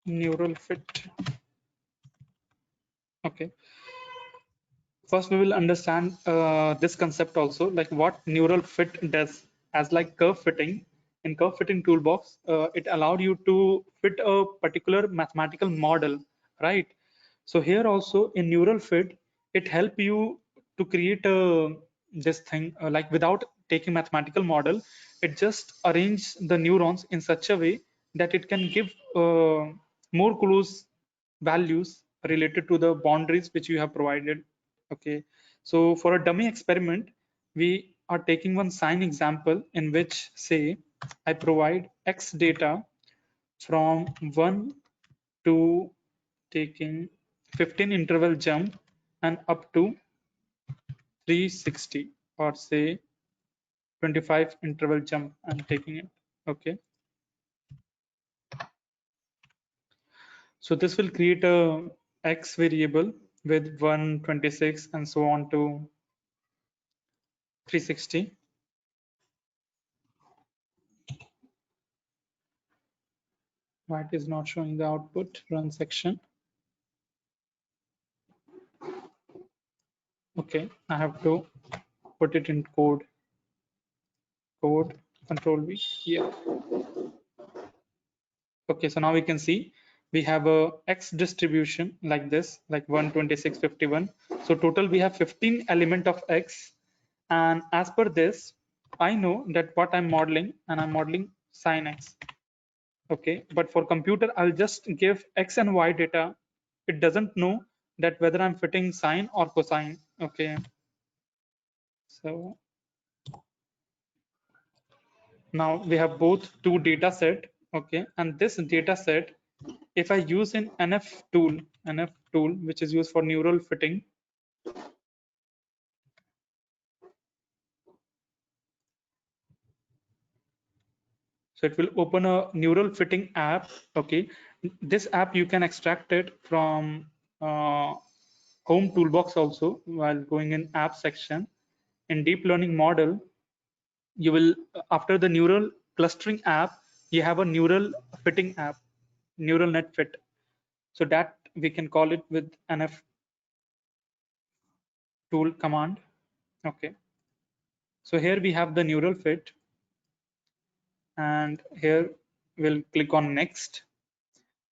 neural fit. Okay, first we will understand this concept also, like what neural fit does. As like curve fitting, in curve fitting toolbox, it allowed you to fit a particular mathematical model, right? So here also in neural fit, it help you to create a this thing, like without taking mathematical model, it just arrange the neurons in such a way that it can give more close values related to the boundaries which you have provided. Okay, so for a dummy experiment, we are taking one sine example in which, say, I provide x data from 1 to taking 15 interval jump and up to 360, or say 25 interval jump I'm taking it. Okay, so this will create a x variable with 126 and so on to 360. Why it is not showing the output? Run section. Okay, I have to put it in code. Code control V. Yeah. Okay, so now we can see we have a x distribution like this, like 126, 51. So total we have 15 element of x. And as per this, I know that what I'm modeling, and I'm modeling sine x. Okay, but for computer, I'll just give x and y data. It doesn't know that whether I'm fitting sine or cosine. Okay, so now we have both two data set. Okay, and this data set, if I use an NF tool, which is used for neural fitting, so it will open a neural fitting app. Okay, this app you can extract it from home toolbox also while going in app section. In deep learning model, you will, after the neural clustering app, you have a neural fitting app, neural net fit. So that we can call it with NF tool command. Okay, so here we have the neural fit, and here we'll click on next,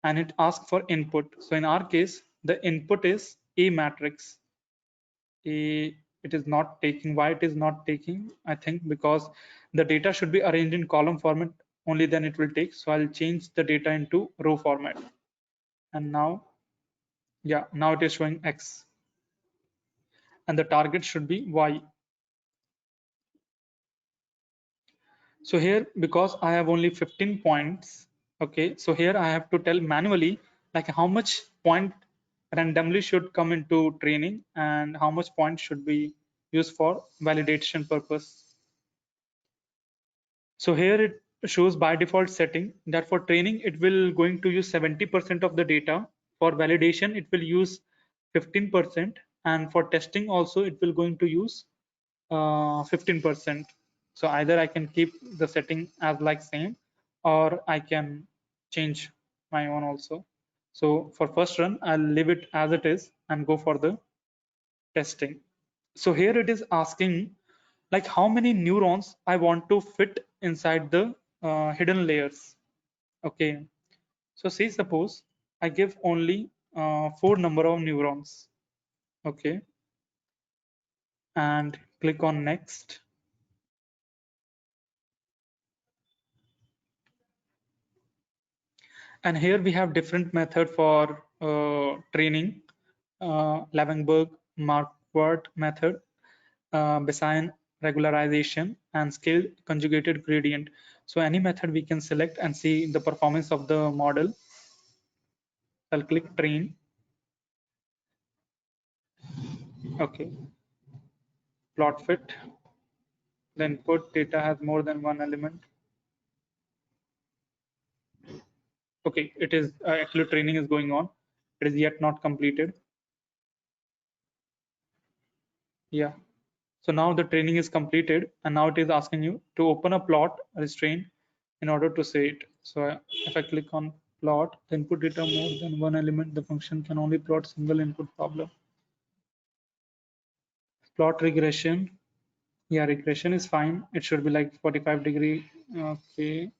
and it asks for input. So in our case, the input is a matrix. It is not taking. Why it is not taking? I think because the data should be arranged in column format, only then it will take. So I'll change the data into row format, and now, yeah, now it is showing x, and the target should be y. So here, because I have only 15 points, okay, so here I have to tell manually like how much point randomly should come into training and how much point should be used for validation purpose. So here it shows by default setting that for training it will going to use 70% of the data. For validation it will use 15%, and for testing also it will going to use 15%. So either I can keep the setting as like same, or I can change my own also. So for first run, I'll leave it as it is and go for the testing. So here it is asking like how many neurons I want to fit inside the hidden layers. Okay, so say suppose I give only 4 number of neurons. Okay, and click on next. And here we have different method for training. Lavenberg Marquardt method, Bayesian regularization, and scaled conjugated gradient. So any method we can select and see the performance of the model. I'll click train. Okay, plot fit. The input data has more than one element. Okay, it is actually training is going on. It is yet not completed. Yeah. So now the training is completed, and now it is asking you to open a plot restraint in order to say it. So if I click on plot the input data more than one element, the function can only plot single input problem. Plot regression. Yeah, regression is fine. It should be like 45-degree. Okay,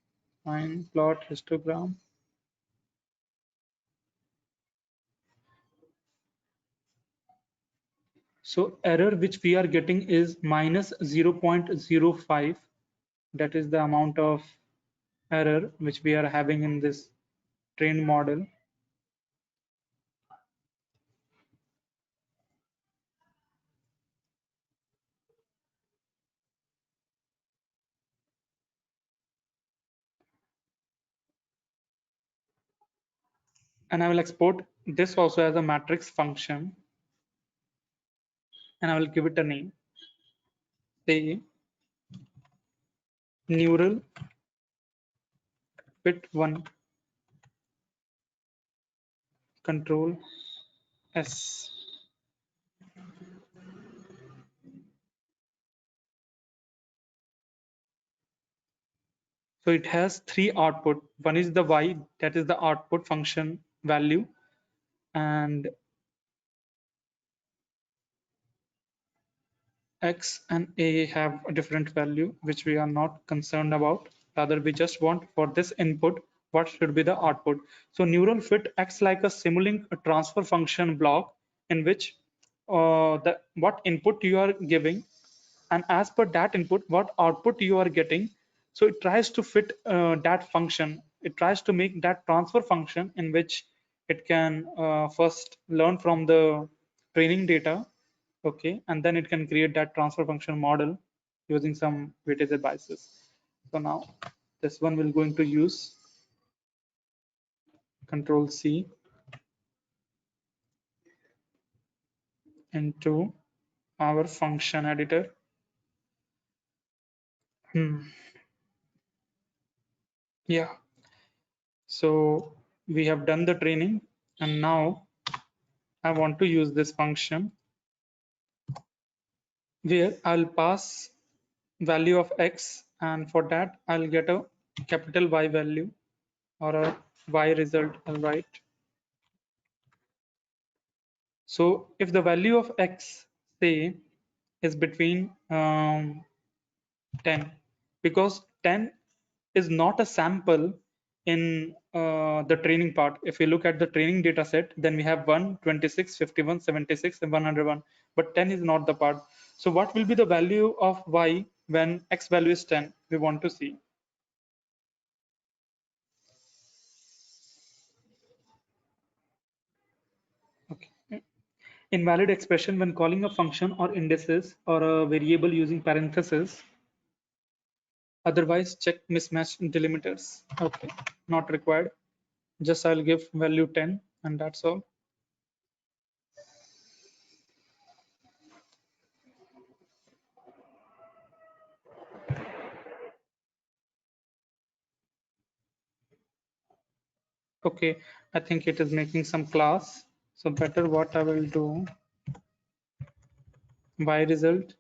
fine. Plot histogram. So error which we are getting is minus 0.05. That is the amount of error which we are having in this trained model. And I will export this also as a matrix function, and I will give it a name. Say neural fit 1 control S. So it has three output. One is the Y, that is the output function value, and X and A have a different value, which we are not concerned about. Rather, we just want for this input, what should be the output. So neural fit acts like a Simulink transfer function block in which what input you are giving, and as per that input, what output you are getting. So it tries to fit that function. It tries to make that transfer function in which it can first learn from the training data. Okay, and then it can create that transfer function model using some weighted biases. So now this one will going to use Control C into our function editor. Yeah, so we have done the training, and now I want to use this function where I'll pass value of X, and for that I'll get a capital Y value or a Y result, I'll write. So if the value of X, say, is between 10, because 10 is not a sample in the training part. If we look at the training data set, then we have 1, 26, 51, 76, and 101, but 10 is not the part. So what will be the value of Y when X value is 10? We want to see. Okay. Invalid expression when calling a function or indices or a variable using parentheses. Otherwise, check mismatch delimiters. Okay, not required. Just I'll give value 10 and that's all. Okay, I think it is making some class. So better what I will do, Y result,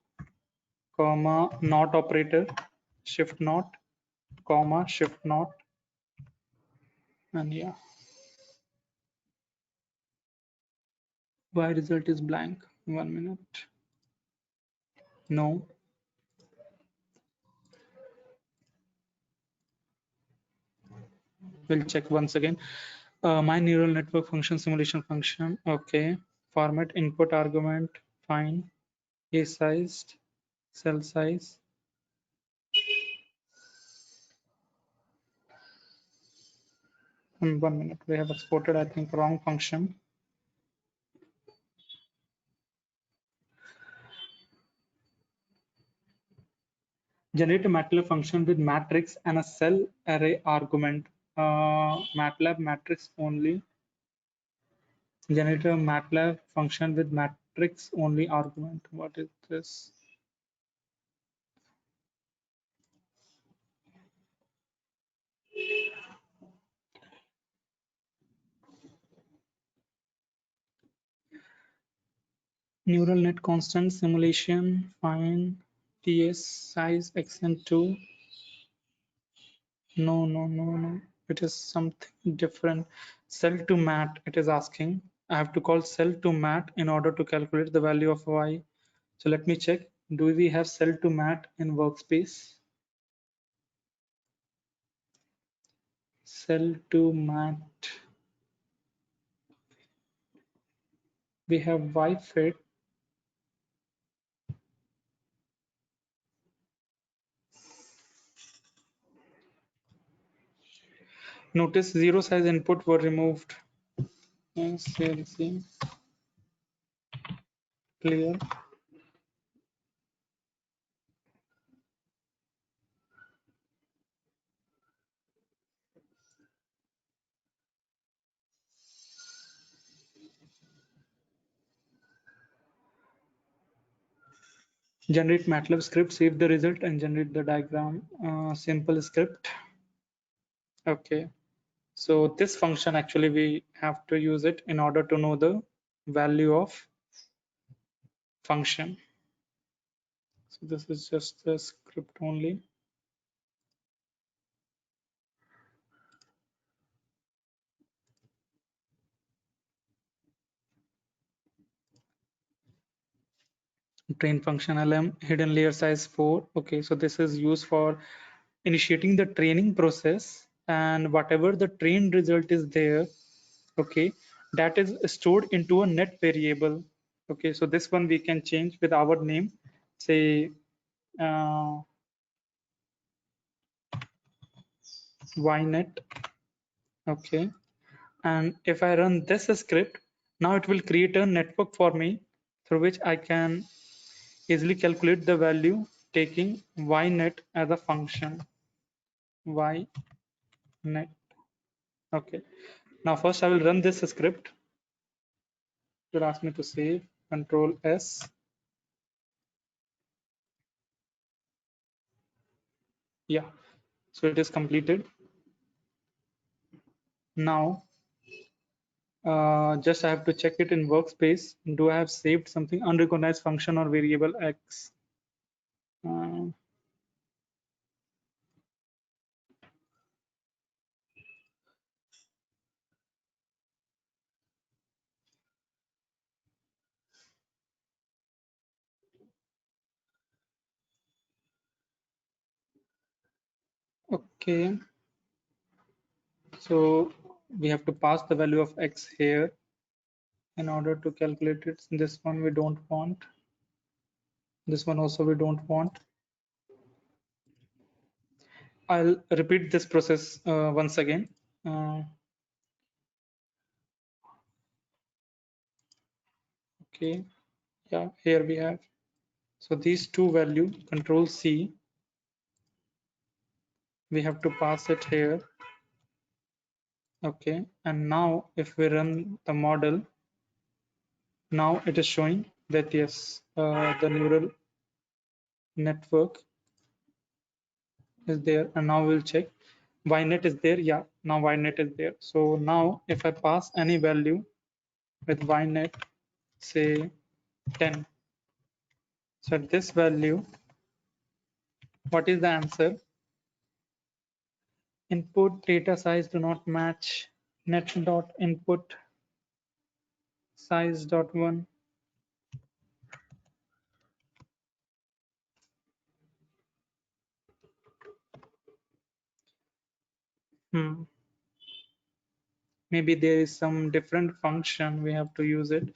comma, not operator, shift not, comma, shift not, and yeah, Y result is blank. 1 minute. No. We'll check once again. My neural network function simulation function. Okay. Format input argument. Fine. A sized, cell size. 1 minute. We have exported, I think, wrong function. Generate a MATLAB function with matrix and a cell array argument. MATLAB matrix only. Generate a MATLAB function with matrix only argument. What is this? Neural net constant simulation. Fine. TS size xn2. No, no, no, no. It is something different. Cell to mat, it is asking. I have to call cell to mat in order to calculate the value of y. So let me check. Do we have cell to mat in workspace? Cell to mat. We have y fit. Notice zero size input were removed. SLC clear. Generate MATLAB script, save the result and generate the diagram. Simple script. Okay. So this function actually we have to use it in order to know the value of function. So this is just the script only. Train function LM hidden layer size 4. Okay, so this is used for initiating the training process, and whatever the trained result is there, okay, that is stored into a net variable. Okay, so this one we can change with our name, say ynet. Okay, and if I run this script, now it will create a network for me through which I can easily calculate the value taking ynet as a function. Ynet. Okay, now first I will run this script. It will ask me to save. Control S. Yeah, so it is completed. Now just I have to check it in workspace. Do I have saved something unrecognized function or variable X? Uh, okay, so we have to pass the value of X here in order to calculate it. This one we don't want. This one also we don't want. I'll repeat this process once again. Uh, okay, yeah, here we have. So these two value, Control C, we have to pass it here. Okay, and now if we run the model, now it is showing that yes, the neural network is there, and now we'll check ynet is there. Yeah, now ynet is there. So now if I pass any value with ynet, say 10, so at this value, what is the answer? Input data size do not match. Net dot input size dot one. Maybe there is some different function we have to use it.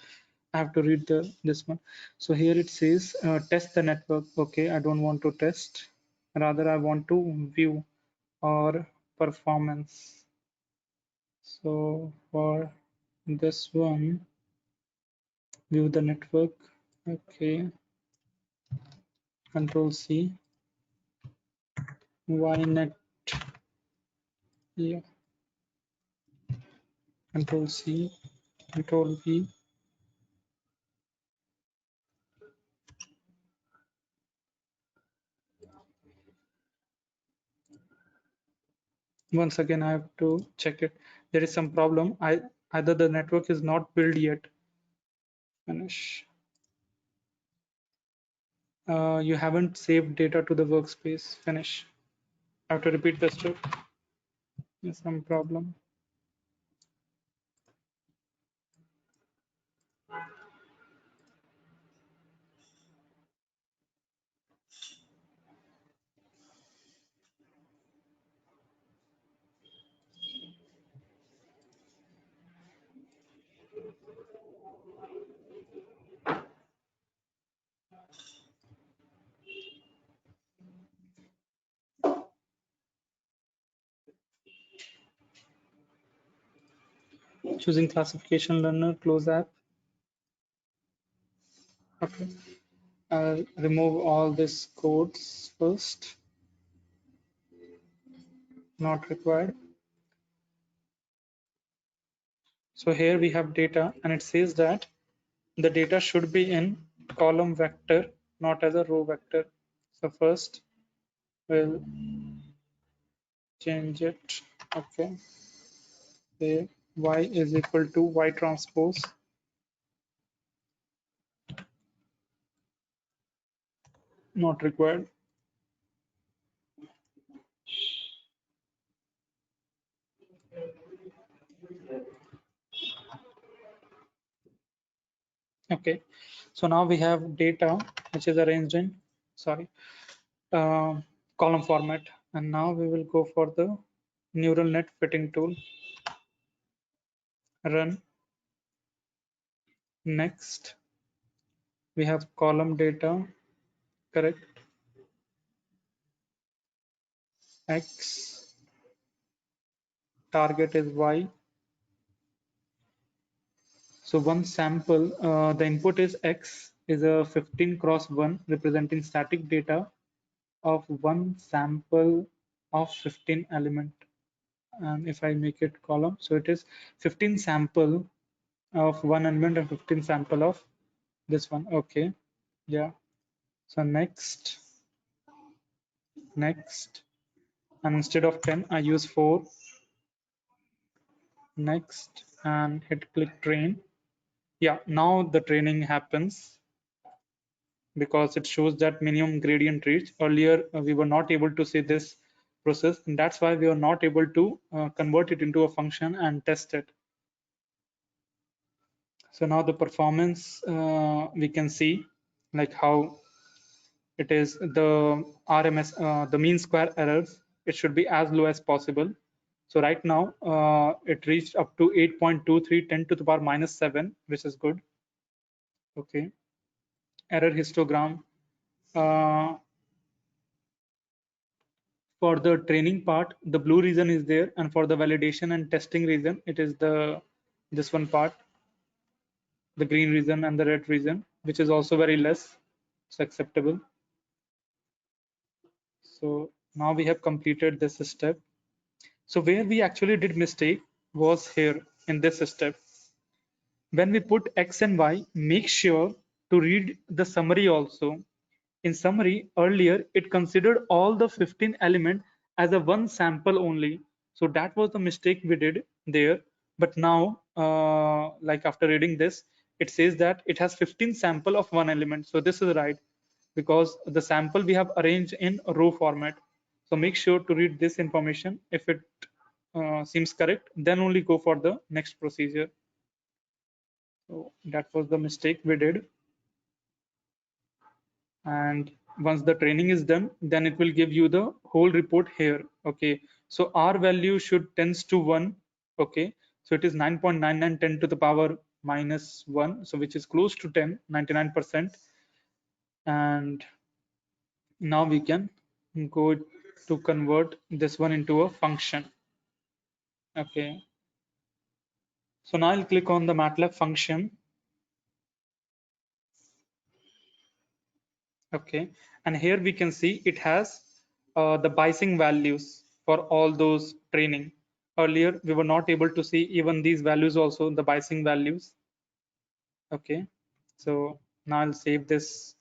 I have to read this one. So here it says test the network. Okay, I don't want to test, rather I want to view or performance. So for this one, view the network. Okay, Control C, ynet. Yeah, Control C, Control V. Once again I have to check it. There is some problem. Either the network is not built yet. Finish. You haven't saved data to the workspace. Finish. I have to repeat the step. There's some problem. Choosing classification learner, close app. Okay. I'll remove all these codes first. Not required. So here we have data and it says that the data should be in column vector, not as a row vector. So first we'll change it. Okay. Say y is equal to y transpose. Not required. Okay. So now we have data which is arranged in, sorry, uh, column format. And now we will go for the neural net fitting tool. Run. Next, we have column data, correct? X, target is Y. So one sample, the input is X, is a 15 cross 1 representing static data of one sample of 15 element. And if I make it column, so it is 15 sample of one element and 15 sample of this one. Okay. Yeah. So next, and instead of 10, I use 4. Next, and hit click train. Yeah, now the training happens because it shows that minimum gradient reach. Earlier, we were not able to see this process, and that's why we are not able to convert it into a function and test it. So now the performance, we can see like how it is the RMS, the mean square errors. It should be as low as possible. So right now, it reached up to 8.23, 10 to the power minus 7, which is good. Okay. Error histogram. Uh, for the training part, the blue region is there, and for the validation and testing region, it is the this one part, the green region and the red region, which is also very less. It's acceptable. So now we have completed this step. So where we actually did mistake was here in this step. When we put X and Y, make sure to read the summary also. In summary, earlier it considered all the 15 element as a one sample only. So that was the mistake we did there. But now, like after reading this, it says that it has 15 sample of one element. So this is right because the sample we have arranged in row format. So make sure to read this information. If it seems correct, then only go for the next procedure. So that was the mistake we did. And once the training is done, then it will give you the whole report here. Okay, so R value should tends to 1. Okay, so it is 9.9910 to the power minus 1, so which is close to 10, 99%. And now we can go to convert this one into a function. Okay, so now I'll click on the MATLAB function. Okay, and here we can see it has the Bising values for all those training. Earlier, we were not able to see even these values also, the Bising values. Okay, so now I'll save this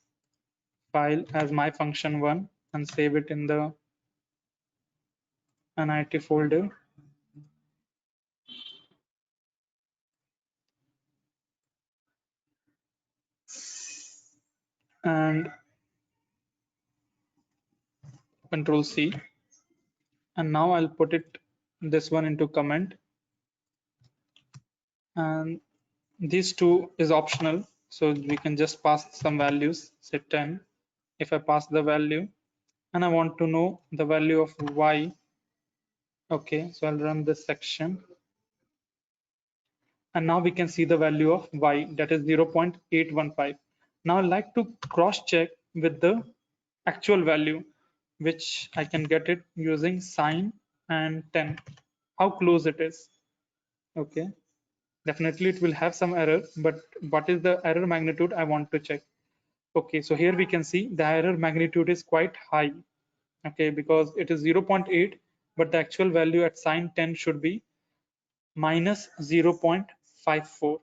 file as my function one and save it in the NIT folder. And Control C. And now I'll put it this one into comment, and these two is optional, so we can just pass some values, say 10. If I pass the value and I want to know the value of y, okay, so I'll run this section, and now we can see the value of y, that is 0.815. Now I'd like to cross check with the actual value, which I can get it using sine and 10, how close it is. Okay, definitely it will have some error, but what is the error magnitude I want to check. Okay, so here we can see the error magnitude is quite high. Okay, because it is 0.8, but the actual value at sine 10 should be minus 0.54.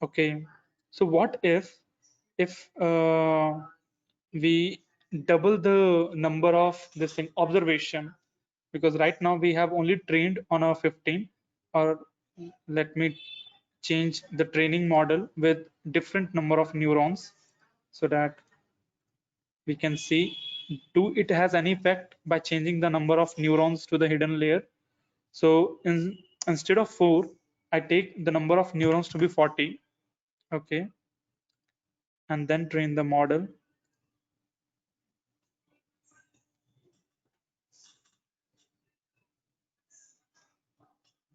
Okay, so what if we double the number of this thing observation, because right now we have only trained on a 15, or let me change the training model with different number of neurons so that we can see, do it has any effect by changing the number of neurons to the hidden layer. So instead of 4, I take the number of neurons to be 40. Okay, and then train the model.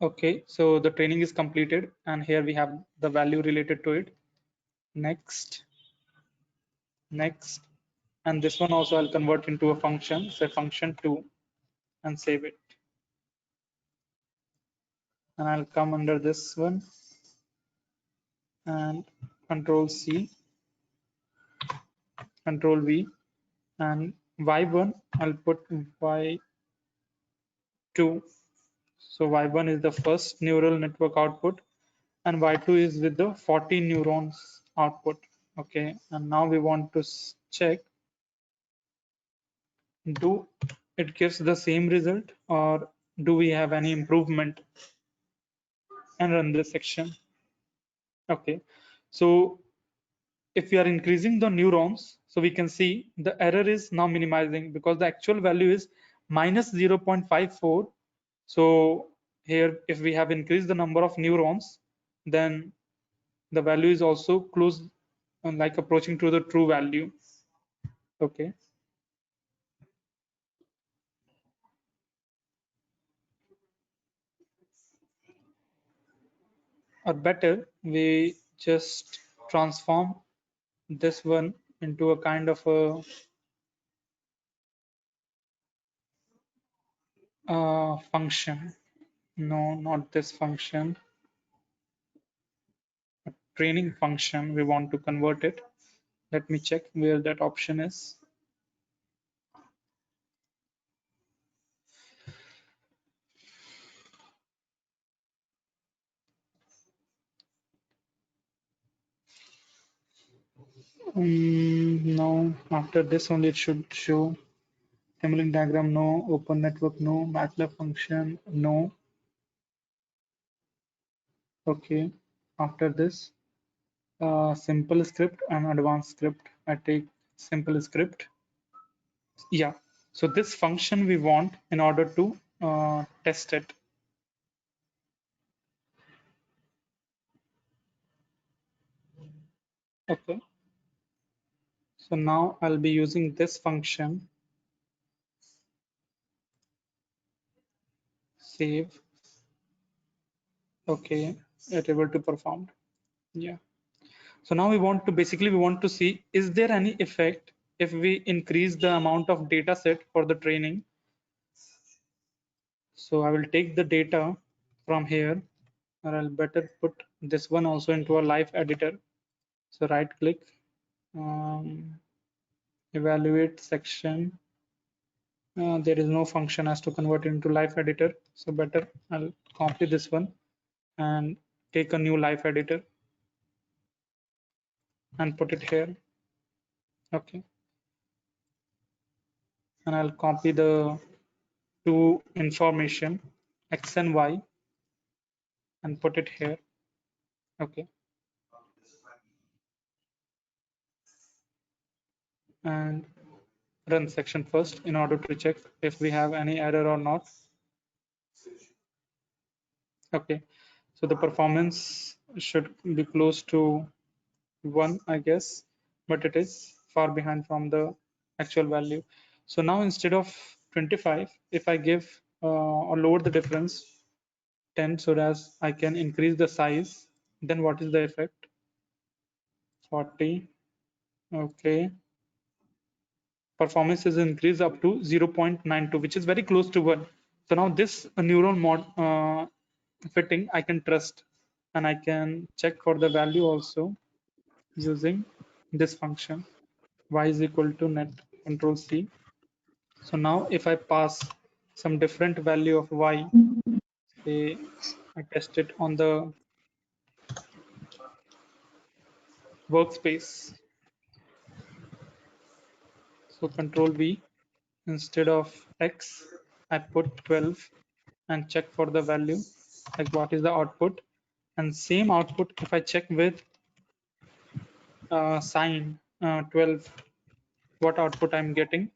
Okay, so the training is completed, and here we have the value related to it. Next, next, and this one also I'll convert into a function, say function 2, and save it. And I'll come under this one and control C, control V, and y1 I'll put y2. So y1 is the first neural network output, and y2 is with the 40 neurons output. Okay, and now we want to check, do it gives the same result or do we have any improvement, and run this section. Okay, so if we are increasing the neurons, so we can see the error is now minimizing because the actual value is minus 0.54. So here, if we have increased the number of neurons, then the value is also close, like approaching to the true value. Okay, or better, we just transform this one into a kind of a function. No, not this function. A training function. We want to convert it. Let me check where that option is. No, after this only it should show. Simulink diagram, no. Open network, no. MATLAB function, no. Okay. After this, simple script and advanced script. I take simple script. Yeah. So this function we want in order to test it. Okay. So now I'll be using this function, save. Okay, it able to perform. Yeah. So now we want to basically we want to see, is there any effect if we increase the amount of data set for the training. So I will take the data from here, or I'll better put this one also into a live editor. So right click, evaluate section. There is no function as to convert into live editor. So better I'll copy this one and take a new live editor and put it here. Okay, and I'll copy the two information x and y and put it here. Okay, and run section first in order to check if we have any error or not. Okay, so the performance should be close to 1, I guess, but it is far behind from the actual value. So now instead of 25, if I give or lower the difference 10 so that I can increase the size, then what is the effect? 40. Okay. Performance is increased up to 0.92, which is very close to 1. So now this neural mod fitting I can trust, and I can check for the value also using this function y is equal to net control C. So now if I pass some different value of y, say I test it on the workspace. So control V, instead of x, I put 12 and check for the value, like what is the output. And same output, if I check with sine 12, what output I'm getting.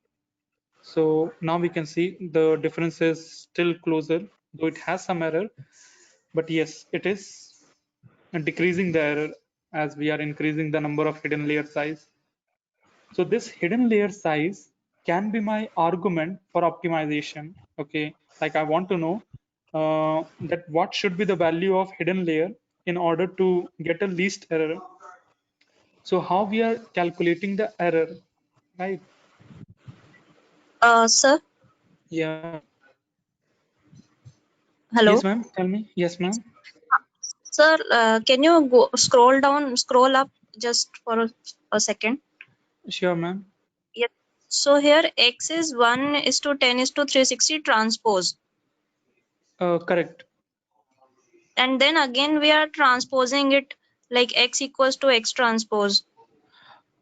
So now we can see the difference is still closer, though it has some error. But yes, it is decreasing the error as we are increasing the number of hidden layer size. So this hidden layer size can be my argument for optimization. Okay, like I want to know that what should be the value of hidden layer in order to get a least error. So how we are calculating the error, right? Sir, Yeah. Yes, hello. ma'am. Tell me. Yes, ma'am. Sir, can you go scroll down, scroll up just for a second? Sure, ma'am. Yes. So here x is 1 is to 10 is to 360 transpose. Correct. And then again we are transposing it like x equals to x transpose.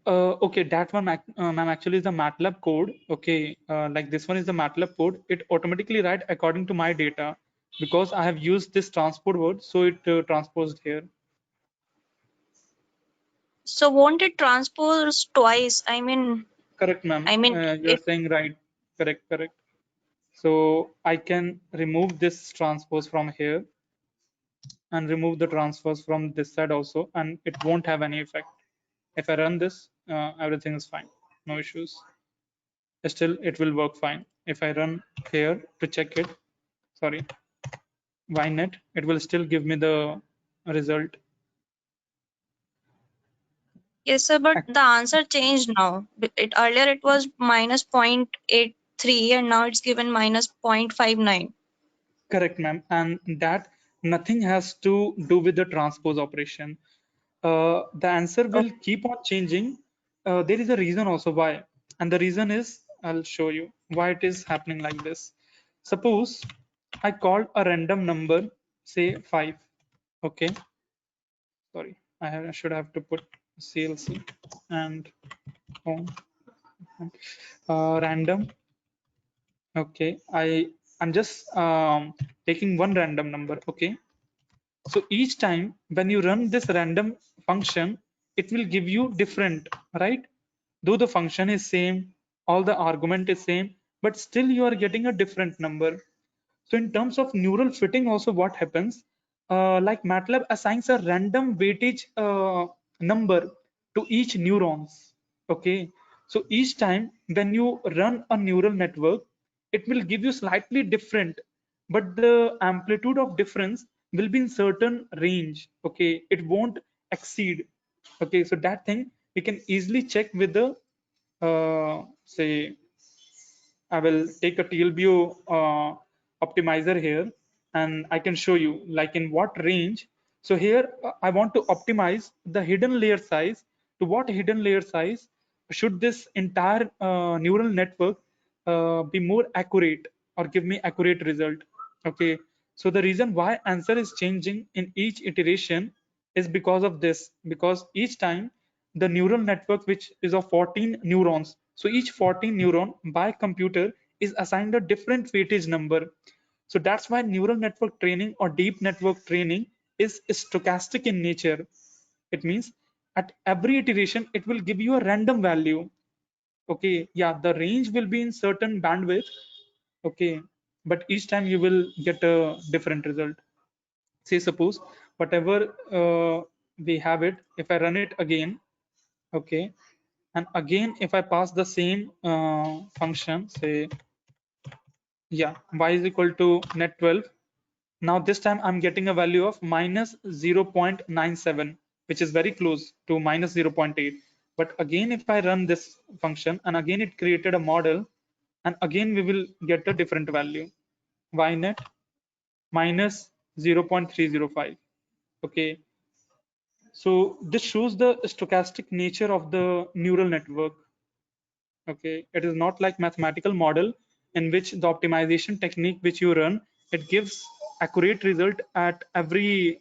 Okay, that one, ma'am, actually is the MATLAB code. Okay, like this one is the MATLAB code. It automatically write according to my data because I have used this transport word, so it transposed here. So won't it transpose twice? Correct, ma'am. You're If saying right. Correct, correct. So I can remove this transpose from here and remove the transfers from this side also, and it won't have any effect. If I run this, everything is fine. No issues. Still, it will work fine. If I run here to check it, sorry, ynet, it will still give me the result. yes, sir, but the answer changed now. Earlier it was minus 0.83 and now it's given minus 0.59. Correct, ma'am. And that nothing has to do with the transpose operation. The answer will keep on changing. There is a reason also why. And the reason is, I'll show you why it is happening like this. Suppose I called a random number, say 5. Okay. Sorry, I should have to put CLC and home. Random. Okay, I'm just taking one random number. Okay, so each time when you run this random function, it will give you different, right? Though the function is same, all the argument is same, but still you are getting a different number. So in terms of neural fitting, also what happens, like MATLAB assigns a random weightage number to each neurons. Okay, so each time when you run a neural network, it will give you slightly different, but the amplitude of difference will be in certain range. Okay, it won't exceed. Okay, so that thing we can easily check with the say I will take a TLBO optimizer here, and I can show you like in what range. So here I want to optimize the hidden layer size. To what hidden layer size should this entire neural network be more accurate or give me accurate result? Okay, so the reason why answer is changing in each iteration is because of this, because each time the neural network, which is of 14 neurons, so each 14 neuron by computer is assigned a different weightage number. So that's why neural network training or deep network training is stochastic in nature. It means at every iteration it will give you a random value. Okay, yeah, the range will be in certain bandwidth. Okay, but each time you will get a different result. say suppose whatever we have it, if I run it again, okay, and again if I pass the same function, say yeah, y is equal to net 12. Now this time I'm getting a value of minus 0.97, which is very close to minus 0.8. But again, if I run this function and again it created a model, and again we will get a different value, ynet minus 0.305. Okay, so this shows the stochastic nature of the neural network. Okay, it is not like mathematical model in which the optimization technique which you run, it gives accurate result at every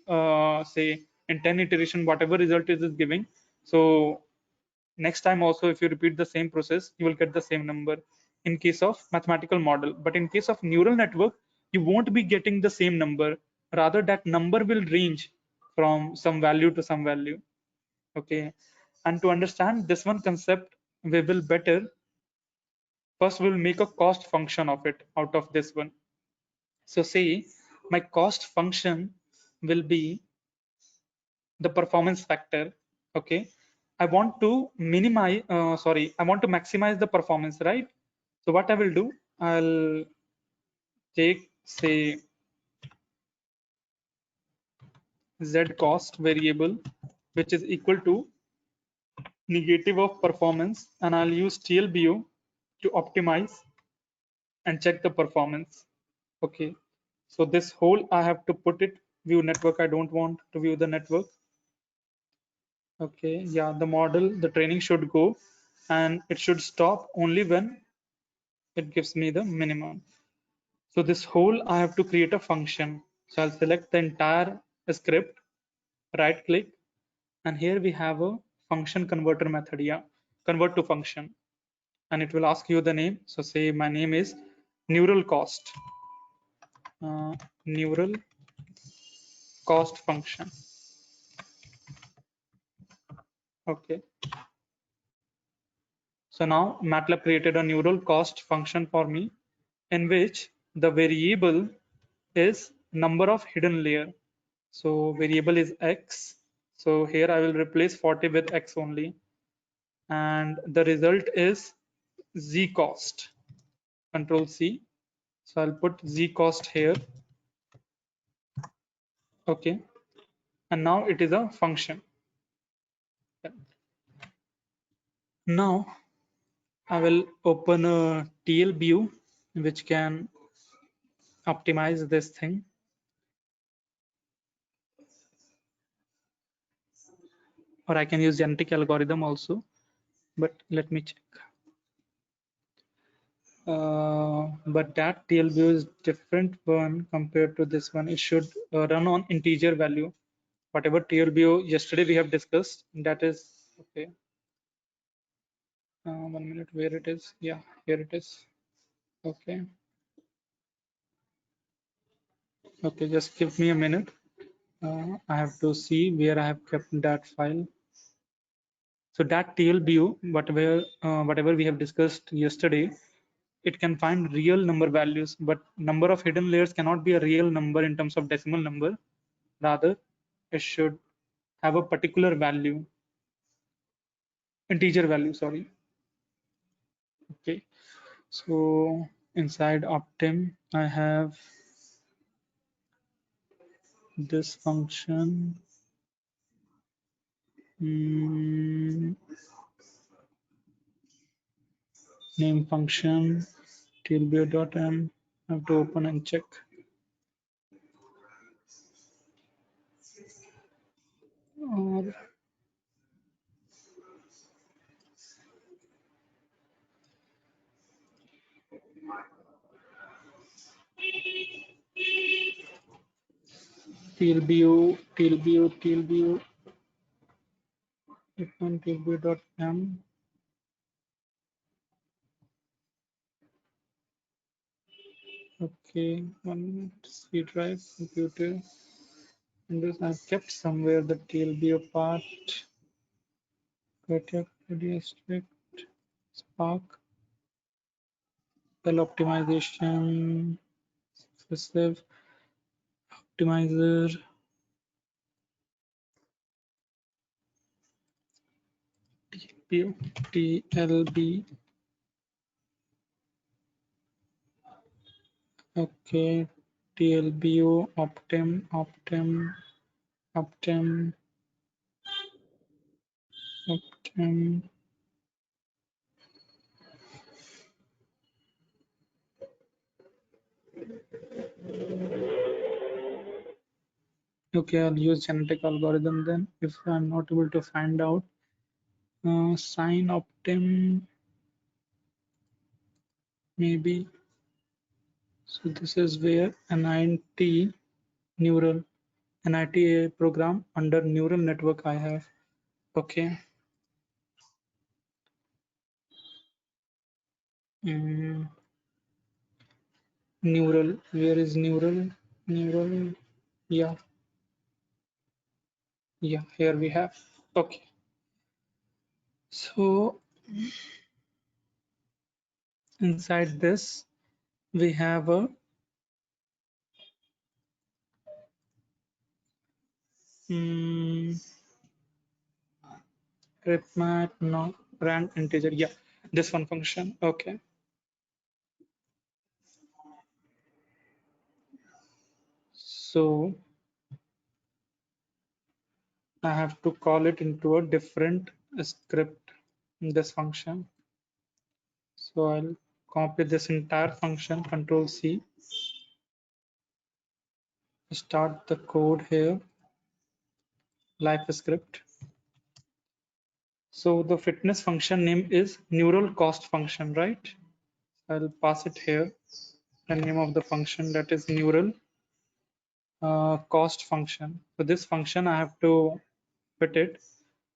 say in 10 iteration, whatever result it is giving. So next time also if you repeat the same process, you will get the same number in case of mathematical model. But in case of neural network, you won't be getting the same number. Rather, that number will range from some value to some value. Okay, and to understand this one concept we will better, first we'll make a cost function of it out of this one. So say my cost function will be the performance factor. Okay, I want to minimize, I want to maximize the performance, right? So what I will do, I'll take say z cost variable, which is equal to negative of performance, and I'll use TLBO to optimize and check the performance. Okay, so this whole I have to put it view network. I don't want to view the network. Okay, yeah, the model, the training should go, and it should stop only when it gives me the minimum. So this whole I have to create a function. So I'll select the entire script, right click, and here we have a function converter method. Yeah, convert to function, and it will ask you the name. So say my name is neural cost, neural cost function. Okay, so now MATLAB created a neural cost function for me, in which the variable is number of hidden layer. So variable is x. So here I will replace 40 with x only. And the result is z cost. Control C. So I'll put z cost here. Okay. And now it is a function. Now I will open a TL view which can optimize this thing. Or I can use genetic algorithm also. But let me check. But that TLView is different one compared to this one. It should run on integer value. Whatever TLView yesterday we have discussed, that is okay. 1 minute, where it is? Yeah, here it is. Okay. Okay, just give me a minute. I have to see where I have kept that file. So that TLView, whatever we have discussed yesterday, it can find real number values, but number of hidden layers cannot be a real number in terms of decimal number. Rather, it should have a particular value, integer value, sorry. Okay, so inside Optim, I have this function. Name function tilbio.m. I have to open and check. Or tilbio, open tilbio.m. Okay, 1 minute. C drive, computer. Windows. I've kept somewhere the TLBO part. Kotek, Strict, Spark, Cell optimization, successive optimizer. TLB. Okay, TLBO, Optim. Okay, I'll use genetic algorithm then if I'm not able to find out. Sign Optim, maybe. So this is where NIT neural NITA program under neural network I have. Okay. Neural, where is neural? Yeah, here we have. Okay, so inside this we have a arithmat, no, rand integer. Yeah, this one function. Okay, so I have to call it into a different script in this function. So I'll copy this entire function, Control C, start the code here, live script. So the fitness function name is neural cost function, right? I'll pass it here. The name of the function, that is neural cost function. For this function, I have to fit it.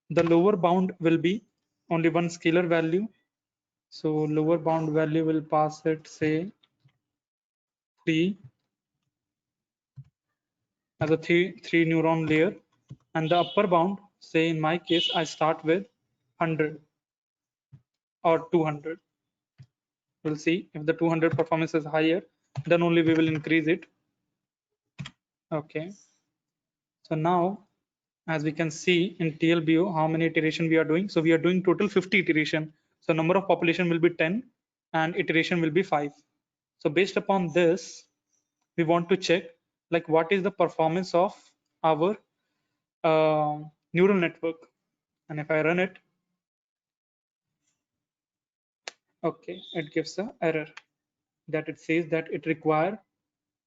The lower bound will be only one scalar value. So lower bound value will pass it, say 3 as a three neuron layer. And the upper bound, say in my case, I start with 100 or 200. We'll see if the 200 performance is higher, then only we will increase it. Okay. So now, as we can see in TLBO, how many iteration we are doing. So we are doing total 50 iteration. So number of population will be 10 and iteration will be 5. So based upon this, we want to check like what is the performance of our neural network. And if I run it, okay, it gives an error that it says that it require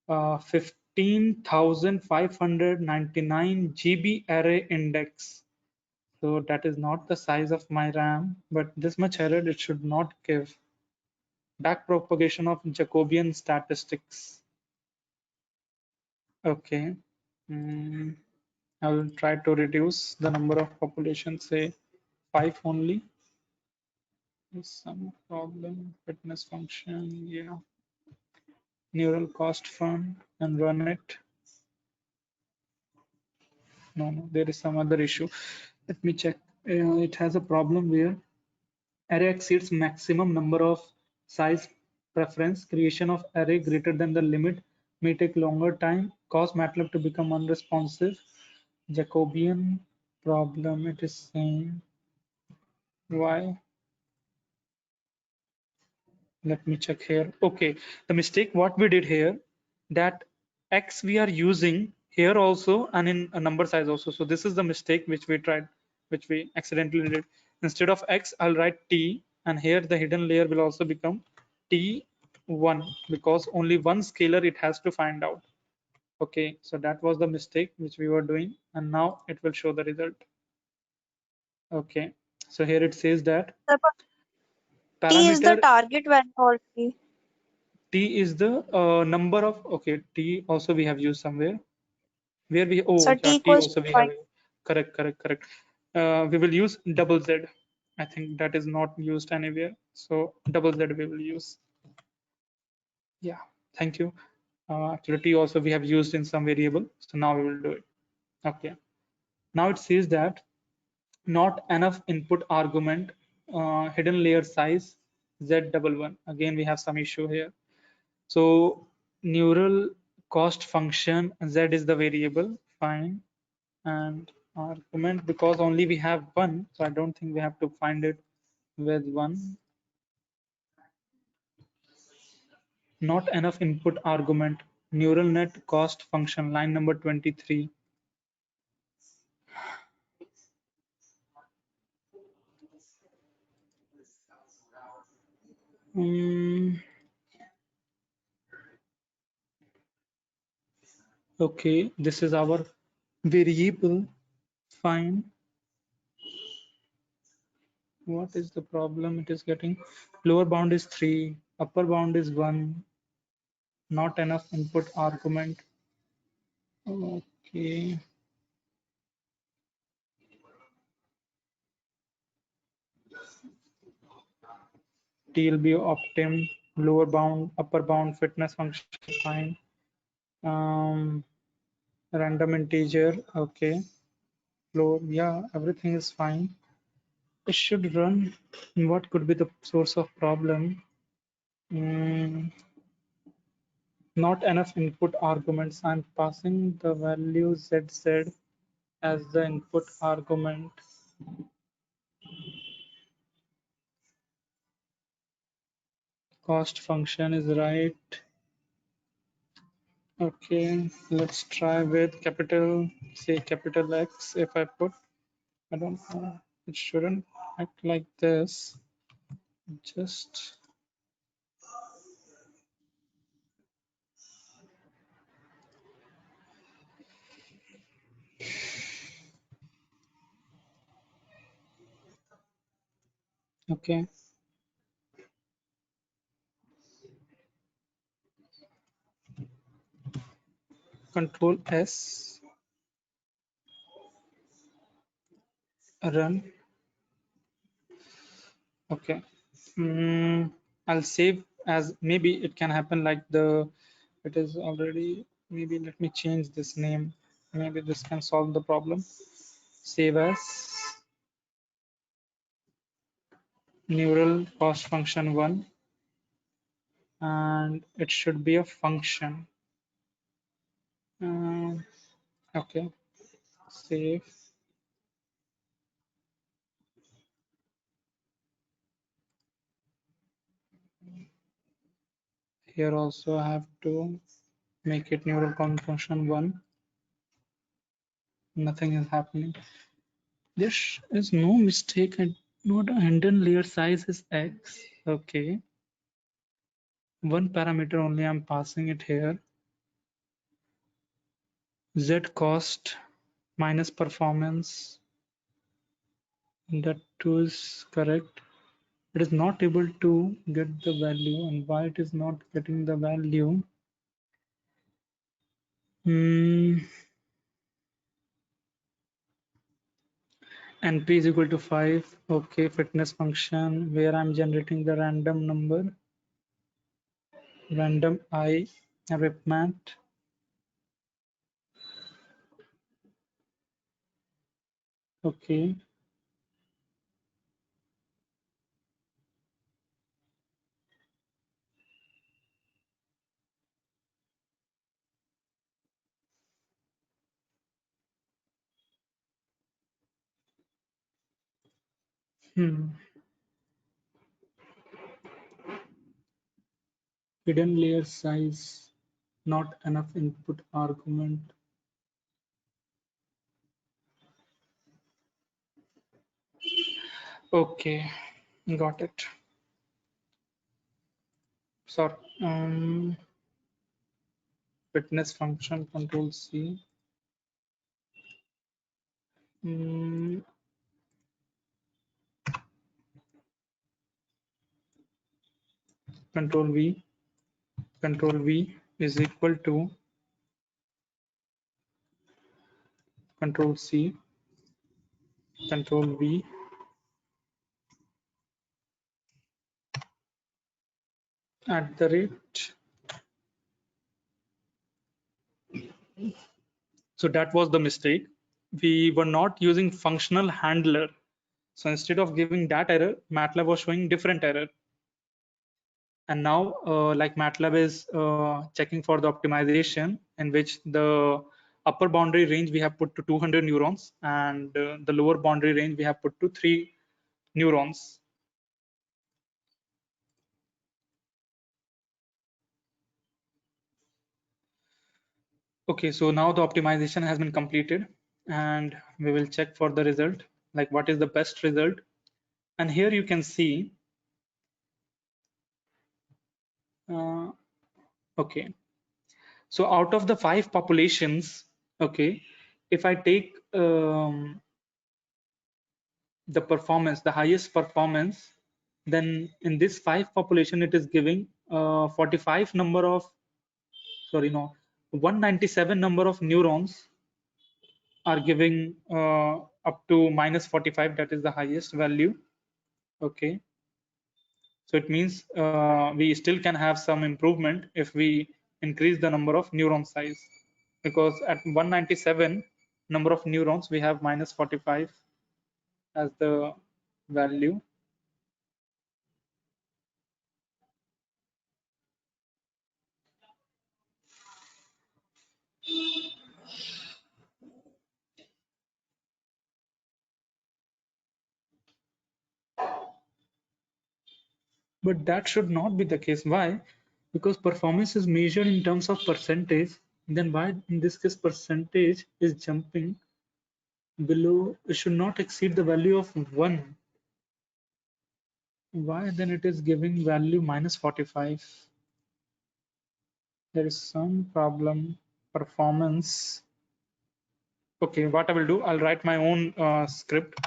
15,599 GB array index. So that is not the size of my RAM, but this much error it should not give. Backpropagation of Jacobian statistics. Okay. I will try to reduce the number of population, say 5 only. Is some problem. Fitness function, yeah. Neural cost fund and run it. No, there is some other issue. Let me check. It has a problem where array exceeds maximum number of size preference. Creation of array greater than the limit may take longer time, cause MATLAB to become unresponsive. Jacobian problem, it is saying. Why? Let me check here. Okay, the mistake what we did here, that X we are using here also and in a number size also. So this is the mistake which we tried, which we accidentally did. Instead of X, I'll write T, and here the hidden layer will also become T1 because only one scalar it has to find out. Okay, so that was the mistake which we were doing, and now it will show the result. Okay, so here it says that Sir, but T is the parameter target value already. T is the number of, okay, T also we have used somewhere where we, oh So yeah, T T equals also we have, 5. correct. We will use double Z. I think that is not used anywhere. So double Z we will use. Yeah, thank you. Actually T also we have used in some variable. So now we will do it. Okay. Now it says that not enough input argument, hidden layer size Z11. Again, we have some issue here. So neural cost function Z is the variable, fine, and argument, because only we have one, so I don't think we have to find it with one. Not enough input argument. Neural net cost function, line number 23. Okay, this is our variable. Fine. What is the problem it is getting? Lower bound is 3, upper bound is 1. Not enough input argument. Okay. TLB optim, lower bound, upper bound, fitness function, fine. Random integer, okay. Flow, yeah, everything is fine. It should run. What could be the source of problem? Not enough input arguments. I'm passing the value ZZ as the input argument. Cost function is right. Okay, let's try with capital, say capital X. If I put, I don't know, it shouldn't act like this. Just okay. Control S, run. Okay. I'll save as, maybe it can happen like it is already, maybe let me change this name. Maybe this can solve the problem. Save as neural cost function 1, and it should be a function. Okay, save. Here also I have to make it neural cost function 1. Nothing is happening. There is no mistake. Not a hidden layer size is X. Okay. One parameter only I'm passing it here. Z cost minus performance. That too is correct. It is not able to get the value, and why it is not getting the value? NP is equal to 5. Okay, fitness function where I'm generating the random number, random I arithmat. Okay. Hidden layer size, not enough input argument. Okay, got it. Sorry. Fitness function, control C. Control V. Control V is equal to control C, control V, at the rate. So that was the mistake. We were not using functional handler. So instead of giving that error, MATLAB was showing different error. And now like MATLAB is checking for the optimization in which the upper boundary range we have put to 200 neurons, and the lower boundary range we have put to 3 neurons. Okay, so now the optimization has been completed, and we will check for the result, like what is the best result. And here you can see, okay, so out of the 5 populations, okay, if I take the performance, the highest performance, then in this 5 population, it is giving 45 number of, sorry, no, 197 number of neurons are giving up to minus 45. That is the highest value. Okay. So it means we still can have some improvement if we increase the number of neuron size, because at 197 number of neurons, we have minus 45 as the value. But that should not be the case. Why? Because performance is measured in terms of percentage. Then why in this case percentage is jumping below? It should not exceed the value of 1. Why then it is giving value minus 45? There is some problem. Performance. Okay, what I will do, I'll write my own script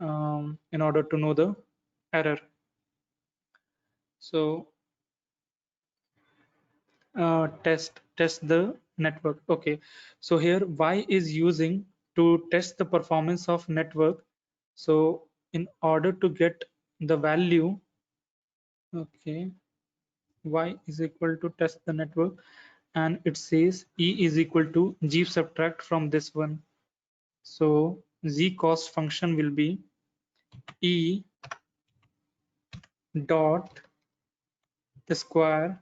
in order to know the error. So test the network. Okay, so here y is using to test the performance of network. So in order to get the value, okay, y is equal to test the network, and it says e is equal to g subtract from this one. So z cost function will be e dot square,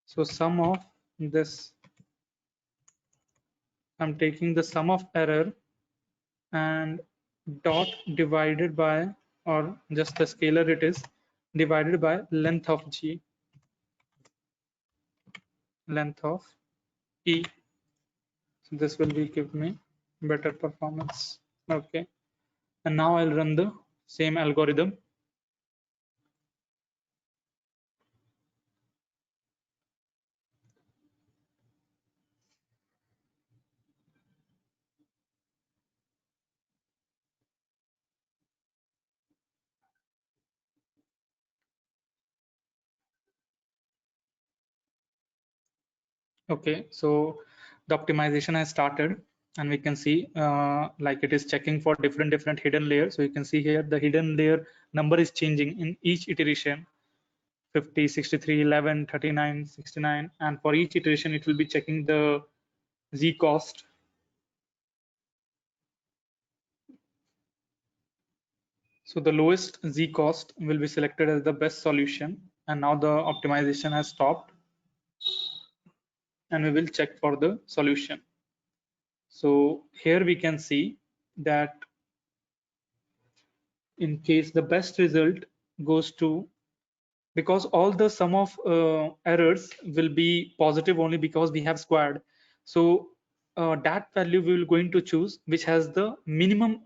so sum of this, I'm taking the sum of error, and dot divided by, or just the scalar it is, divided by length of g, length of e. So this will be give me better performance. Okay, and now I'll run the same algorithm. Okay, so the optimization has started, and we can see like it is checking for different hidden layers. So you can see here the hidden layer number is changing in each iteration: 50, 63, 11, 39, 69, and for each iteration it will be checking the z cost. So the lowest z cost will be selected as the best solution, and now the optimization has stopped, and we will check for the solution. So here we can see that in case the best result goes to, because all the sum of errors will be positive only because we have squared. So that value we will going to choose which has the minimum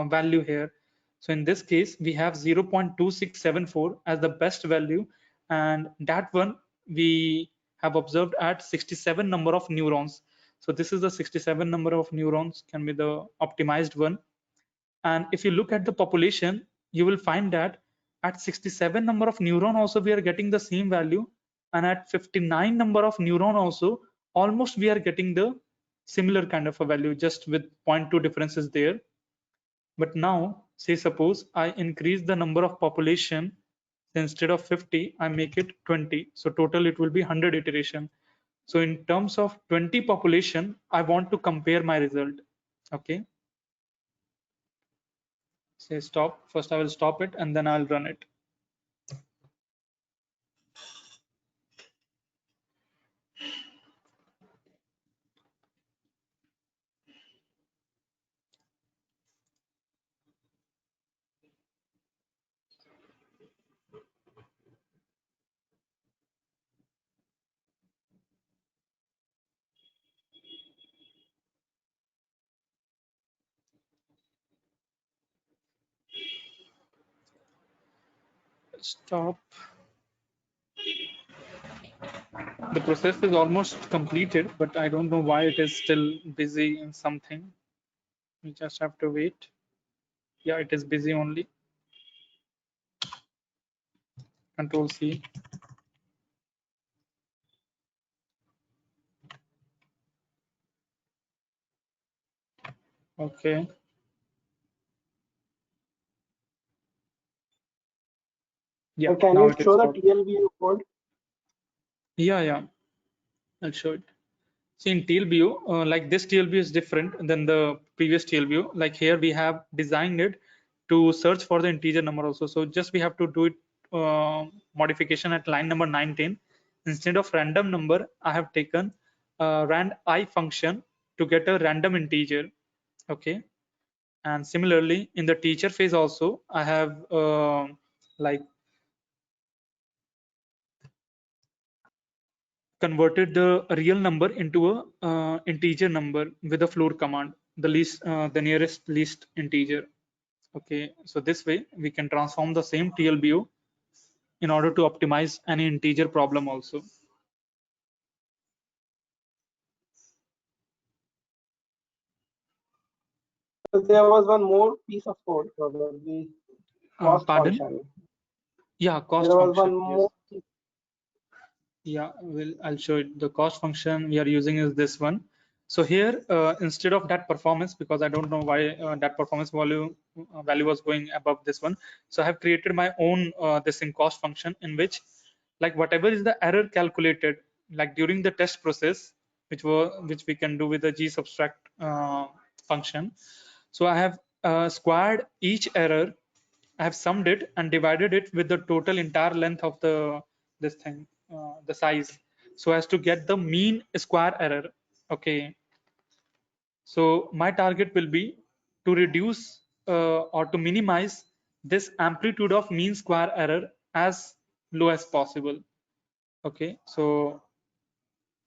value here. So in this case we have 0.2674 as the best value, and that one we have observed at 67 number of neurons. So this is the 67 number of neurons can be the optimized one. And if you look at the population, you will find that at 67 number of neuron also we are getting the same value, and at 59 number of neuron also almost we are getting the similar kind of a value, just with 0.2 differences there. But now say suppose I increase the number of population, so instead of 50 I make it 20, so total it will be 100 iteration. So in terms of 20 population I want to compare my result. Okay, say stop. First I will stop it and then I'll run it. stop. The process is almost completed, but I don't know why it is still busy in something. We just have to wait. Yeah, it is busy only. Control C. Okay. Yeah, So can now you it is show the stopped. TLVU code? Yeah, I'll show it. See, in TLBU, like this TLBU is different than the previous TLBU. Like here we have designed it to search for the integer number also. So just we have to do it modification at line number 19. Instead of random number, I have taken rand I function to get a random integer. Okay. And similarly, in the teacher phase also, I have like converted the real number into a integer number with a floor command, the nearest least integer. Okay, so this way we can transform the same TLBU in order to optimize any integer problem also. So there was one more piece of code, probably cost Pardon? function. Yeah, cost There was function. one Yes. more. Yeah, I'll show it. The cost function we are using is this one. So here, instead of that performance, because I don't know why that performance value was going above this one. So I have created my own this in cost function in which, like whatever is the error calculated, like during the test process, which we can do with the gsubtract function. So I have squared each error. I have summed it and divided it with the total entire length of this thing, the size, so as to get the mean square error. Okay. So my target will be to reduce or to minimize this amplitude of mean square error as low as possible. Okay. So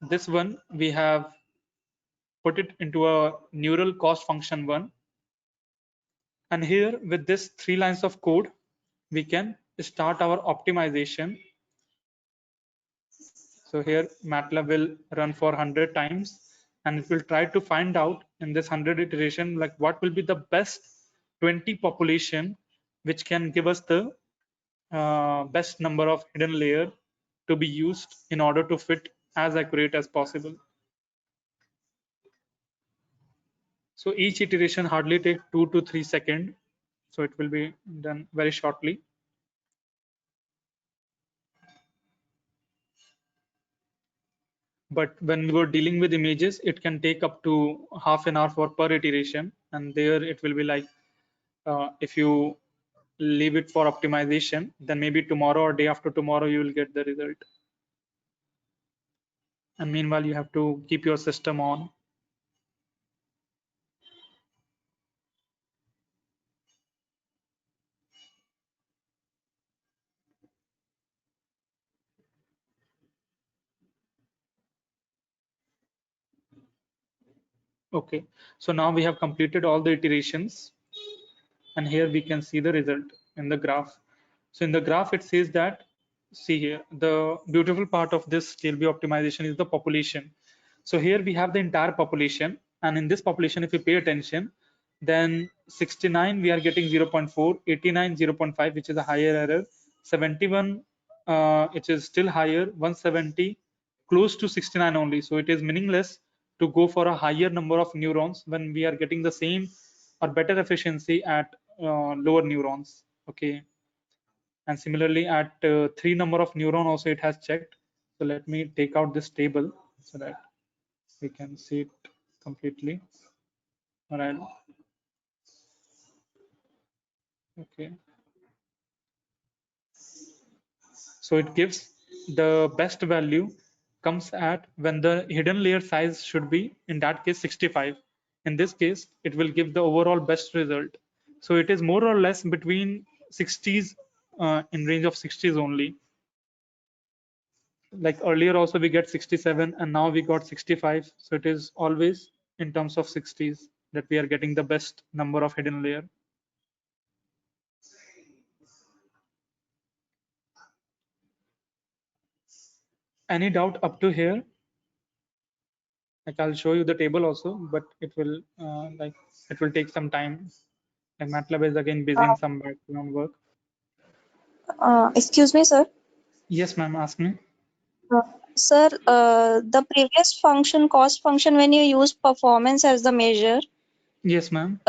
this one we have put it into a neural cost function one. And here with this 3 lines of code, we can start our optimization. So here MATLAB will run for 100 times and it will try to find out in this 100 iteration, like what will be the best 20 population, which can give us the best number of hidden layer to be used in order to fit as accurate as possible. So each iteration hardly take 2 to 3 seconds. So it will be done very shortly. But when we were dealing with images, it can take up to half an hour for per iteration. And there it will be like, if you leave it for optimization, then maybe tomorrow or day after tomorrow, you will get the result. And meanwhile, you have to keep your system on. Okay, so now we have completed all the iterations. And here we can see the result in the graph. So in the graph, it says that, see here, the beautiful part of this TLB optimization is the population. So here we have the entire population, and in this population, if you pay attention, then 69 we are getting 0.4, 89 0.5, which is a higher error, 71 it is still higher, 170 close to 69 only. So it is meaningless to go for a higher number of neurons when we are getting the same or better efficiency at lower neurons. Okay. And similarly at 3 number of neuron also it has checked. So let me take out this table so that we can see it completely. All right. Okay. So it gives the best value comes at when the hidden layer size should be, in that case, 65. In this case, it will give the overall best result. So it is more or less between 60s, in range of 60s only. Like earlier also we get 67 and now we got 65. So it is always in terms of 60s that we are getting the best number of hidden layer. Any doubt up to here? Like I'll show you the table also, but it will take some time. Like MATLAB is again busy in some background work. Excuse me, sir. Yes, ma'am, ask me. Sir, the previous function, cost function, when you use performance as the measure, Yes, ma'am.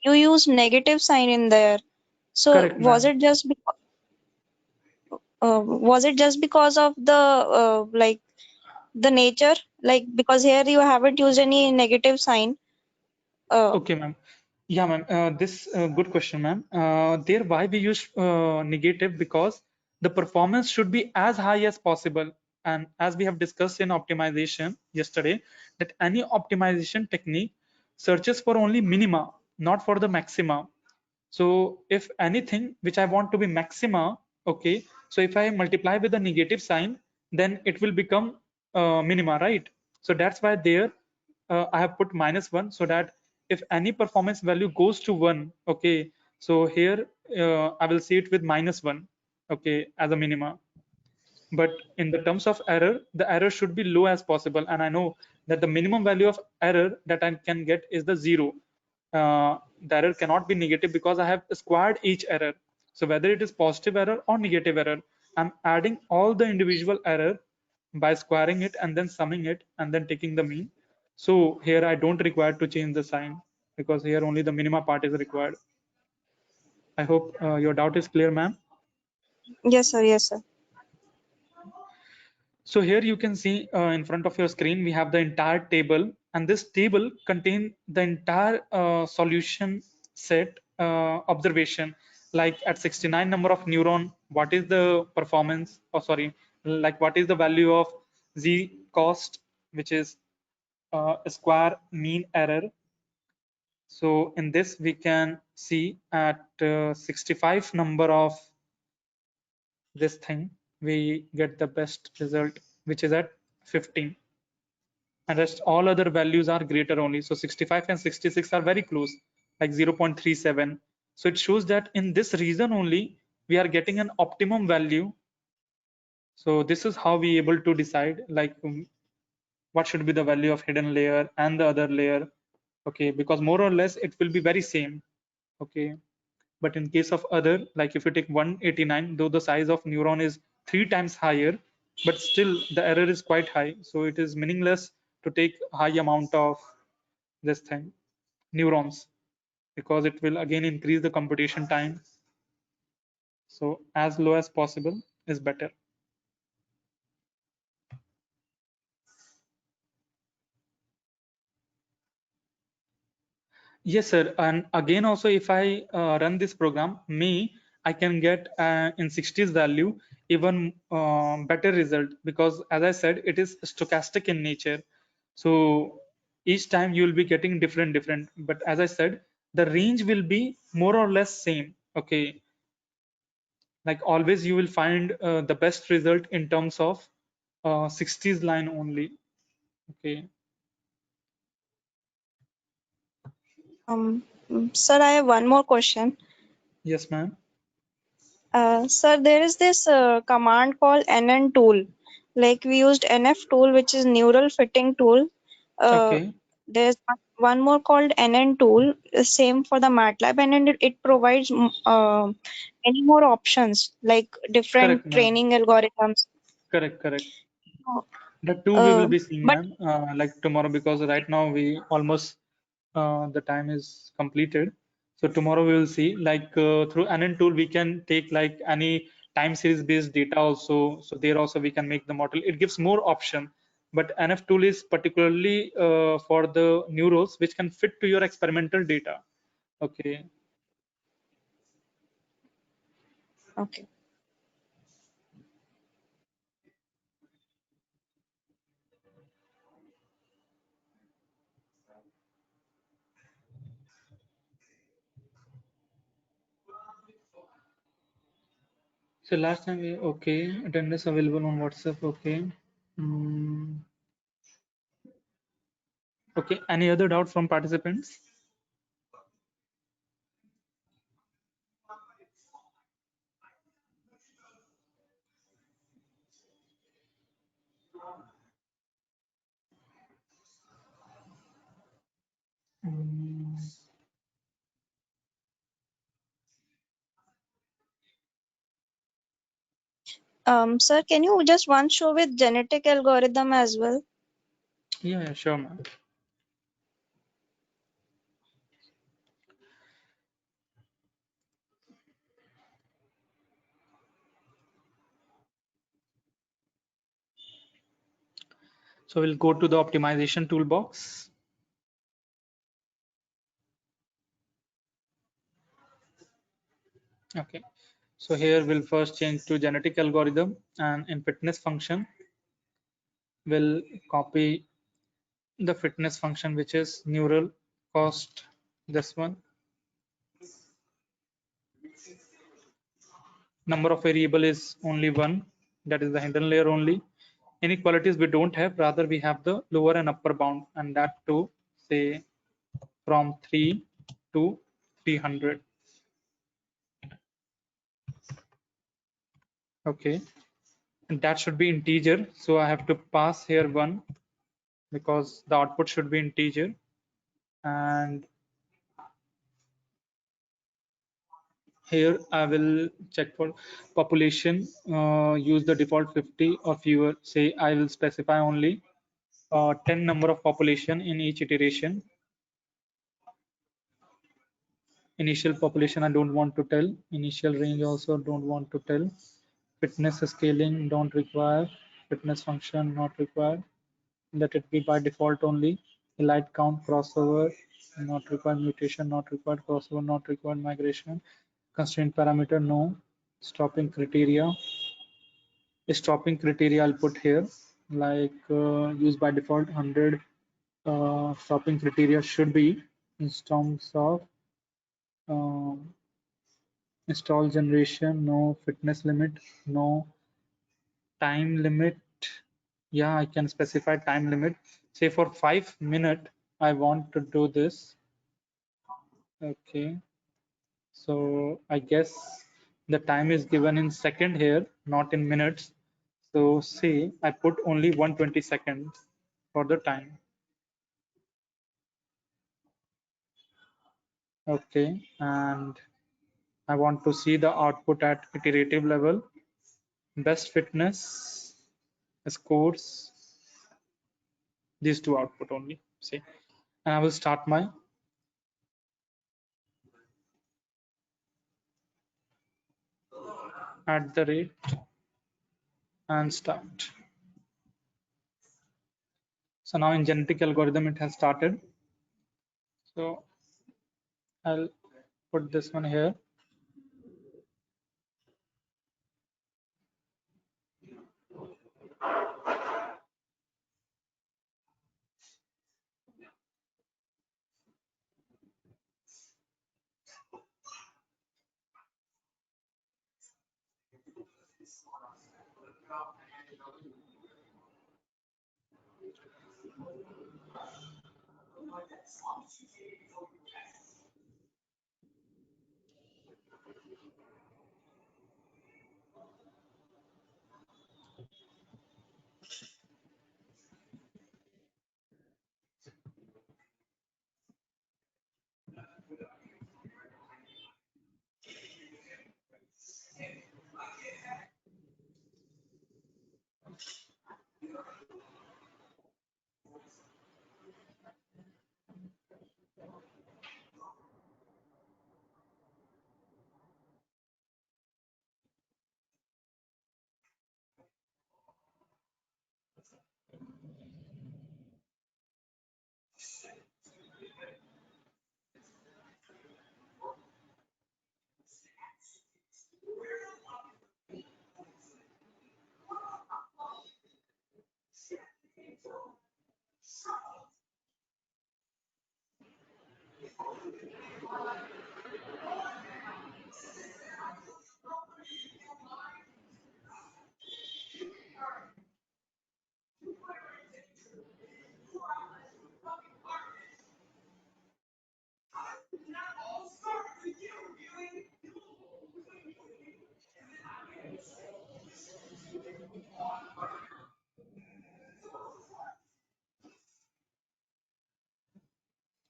You use negative sign in there. So Correct, ma'am. was it just because of the like the nature, like because here you haven't used any negative sign? Okay, ma'am. Yeah, ma'am. This good question, ma'am. There, why we use negative? Because the performance should be as high as possible. And as we have discussed in optimization yesterday, that any optimization technique searches for only minima, not for the maxima. So if anything which I want to be maxima, okay, so if I multiply with a negative sign, then it will become minima, right? So that's why there I have put -1 so that if any performance value goes to 1, okay, so here I will see it with -1, okay, as a minima. But in the terms of error, the error should be low as possible. And I know that the minimum value of error that I can get is the 0. The error cannot be negative because I have squared each error. So whether it is positive error or negative error, I'm adding all the individual error by squaring it and then summing it and then taking the mean. So here I don't require to change the sign because here only the minima part is required. I hope your doubt is clear, ma'am. Yes, sir. Yes, sir. So here you can see in front of your screen, we have the entire table, and this table contains the entire solution set observation. Like at 69 number of neuron, what is the performance? Oh, sorry, like what is the value of z cost, which is square mean error. So in this, we can see at 65 number of this thing, we get the best result, which is at 15. And rest all other values are greater only. So 65 and 66 are very close, like 0.37. So it shows that in this region only, we are getting an optimum value. So this is how we able to decide like what should be the value of hidden layer and the other layer. Okay, because more or less it will be very same. Okay, but in case of other, like if you take 189, though the size of neuron is 3 times higher, but still the error is quite high. So it is meaningless to take high amount of this thing, neurons, because it will again increase the computation time. So as low as possible is better. Yes, sir. And again, also, if I run this program, I can get in 60s value even better result, because as I said, it is stochastic in nature. So each time you will be getting different. But as I said, the range will be more or less same. Okay. Like always, you will find the best result in terms of 60s line only. Okay. Sir, I have one more question. Yes, ma'am. Sir, there is this command called NN tool. Like we used NF tool, which is neural fitting tool. Uh, Okay. there's one more called NN tool, same for the MATLAB, and then it provides many more options like Correct, different ma'am. training algorithms. Correct. Oh, The two we will Uh, be seeing, but ma'am, like tomorrow, because right now we almost the time is completed. So tomorrow we will see, like through NN tool we can take like any time series based data also. So there also we can make the model. It gives more option. But NF tool is particularly for the neurals which can fit to your experimental data. Okay. okay. So last time we okay, attendance available on WhatsApp. Okay. Okay. Any other doubt from participants? Sir, can you just one show with genetic algorithm as well? Yeah, sure, ma'am. So we'll go to the optimization toolbox. Okay, so here we'll first change to genetic algorithm, and in fitness function, we'll copy the fitness function, which is neural cost, this one. Number of variable is only one, that is the hidden layer only. Inequalities we don't have, rather we have the lower and upper bound, and that too, say from 3 to 300. Okay, and that should be integer, so I have to pass here 1 because the output should be integer. And here I will check for population, use the default 50 or fewer. Say I will specify only 10 number of population in each iteration. Initial population I don't want to tell, initial range also don't want to tell, fitness scaling don't require, fitness function not required, let it be by default only. Elite count crossover not required, mutation not required, crossover not required, migration constraint parameter no, stopping criteria I'll put here, like use by default 100. Stopping criteria should be in terms of install generation, no, fitness limit, no, time limit. Yeah, I can specify time limit. Say for 5 minutes, I want to do this. Okay, so I guess the time is given in second here, not in minutes. So say I put only 120 seconds for the time. Okay, and I want to see the output at iterative level. Best fitness scores, these two output only. See, and I will start my at the rate and start. So now in genetic algorithm it has started. So I'll put this one here.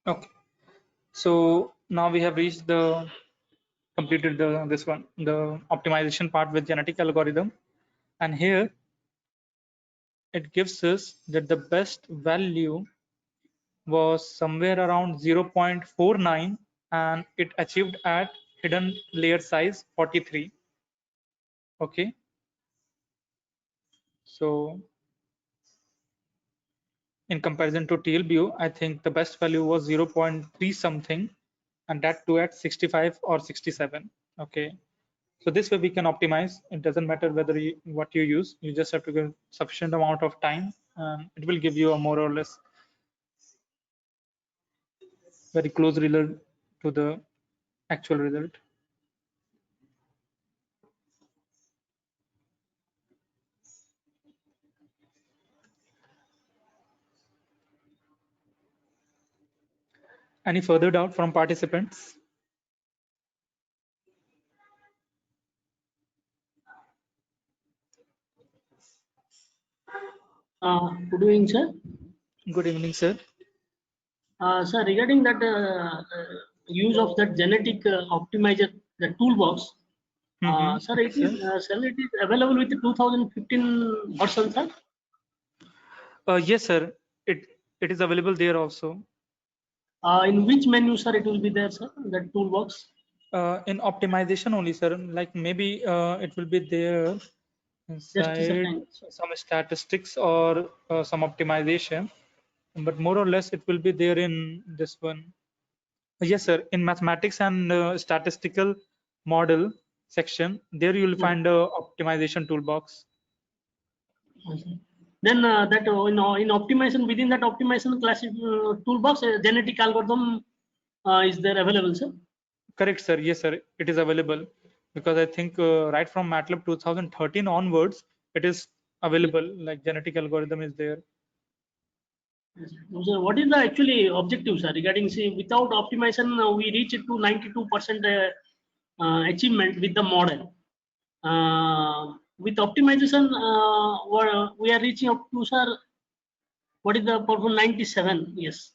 Okay, so now we have reached the completed the this one, the optimization part with genetic algorithm. And here it gives us that the best value was somewhere around 0.49 and it achieved at hidden layer size 43. Okay, so in comparison to TLBU, I think the best value was 0.3 something, and that too at 65 or 67. Okay, so this way we can optimize. It doesn't matter whether what you use, you just have to give sufficient amount of time, and it will give you a more or less very close result to the actual result. Any further doubt from participants? Good evening, sir. Good evening, sir. Sir, regarding that use of that genetic optimizer, the toolbox, sir, it is it is available with the 2015 version, sir. Yes, sir. It is available there also. In which menu, sir, it will be there, sir? That toolbox. In optimization only, sir. Like maybe it will be there inside some statistics or some optimization, but more or less it will be there in this one. Yes, sir. In mathematics and statistical model section, there you will find a optimization toolbox. Then that in optimization, within that optimization class toolbox, genetic algorithm is there available, sir? Correct, sir. Yes, sir. It is available because I think right from MATLAB 2013 onwards, it is available. Like genetic algorithm is there. So what is the actually objective, sir? Regarding, say, without optimization, we reach it to 92% achievement with the model. With optimization, we are reaching up to, sir, what is the performance? 97? Yes.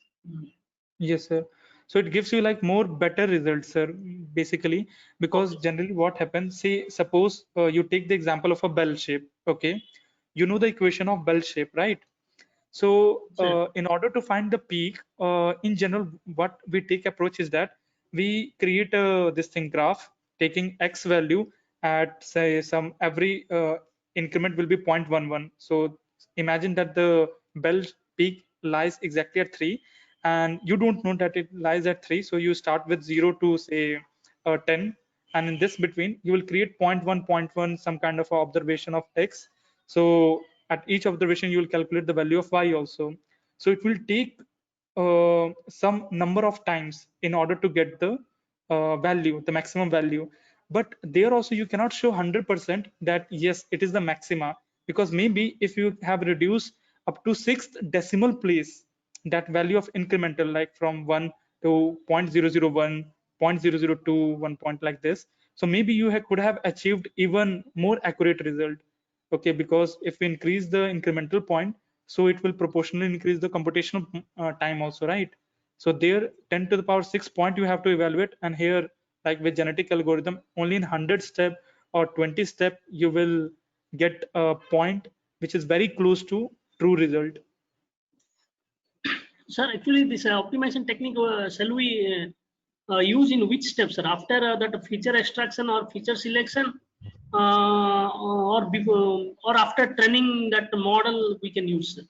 Yes, sir. So it gives you like more better results, sir, basically, because generally what happens, say, suppose you take the example of a bell shape, okay? You know the equation of bell shape, right? So in order to find the peak, in general, what we take approach is that we create this thing graph taking x value at say some every increment will be 0.11. So imagine that the bell peak lies exactly at 3 and you don't know that it lies at 3. So you start with 0 to say 10, and in this between you will create 0.1 some kind of observation of x. So at each observation you will calculate the value of y also. So it will take some number of times in order to get the value, the maximum value. But there also you cannot show 100% that yes, it is the maxima, because maybe if you have reduced up to 6th decimal place that value of incremental, like from 1 to 0.001, 0.002, 1 point like this, so maybe you could have achieved even more accurate result. Okay, because if we increase the incremental point, so it will proportionally increase the computational time also, right? So there 10 to the power 6 point you have to evaluate, and here like with genetic algorithm only in 100 step or 20 step you will get a point which is very close to true result. Sir, actually this optimization technique, shall we use in which steps, sir? After that feature extraction or feature selection, or before or after training that model we can use, sir?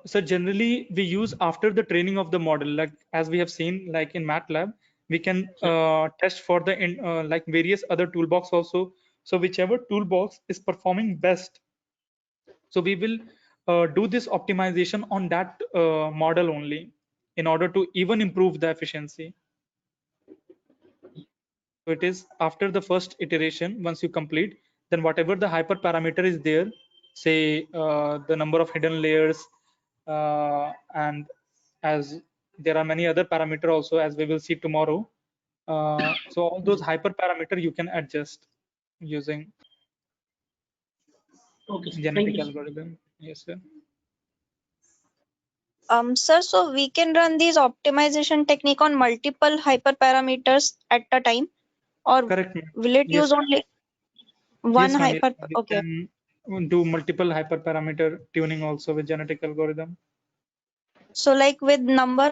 So generally we use after the training of the model, like as we have seen, like in MATLAB, we can test for the like various other toolbox also. So whichever toolbox is performing best, so we will do this optimization on that model only in order to even improve the efficiency. So it is after the first iteration, once you complete, then whatever the hyperparameter is there, say the number of hidden layers, and as there are many other parameter also, as we will see tomorrow. So all those hyperparameter you can adjust using genetic algorithm. Yes, sir. Sir, so we can run these optimization technique on multiple hyperparameters at a time, or Correct. will it Yes, use only? One Yes, ma'am. hyper. We Okay. can do multiple hyperparameter tuning also with genetic algorithm. So like with number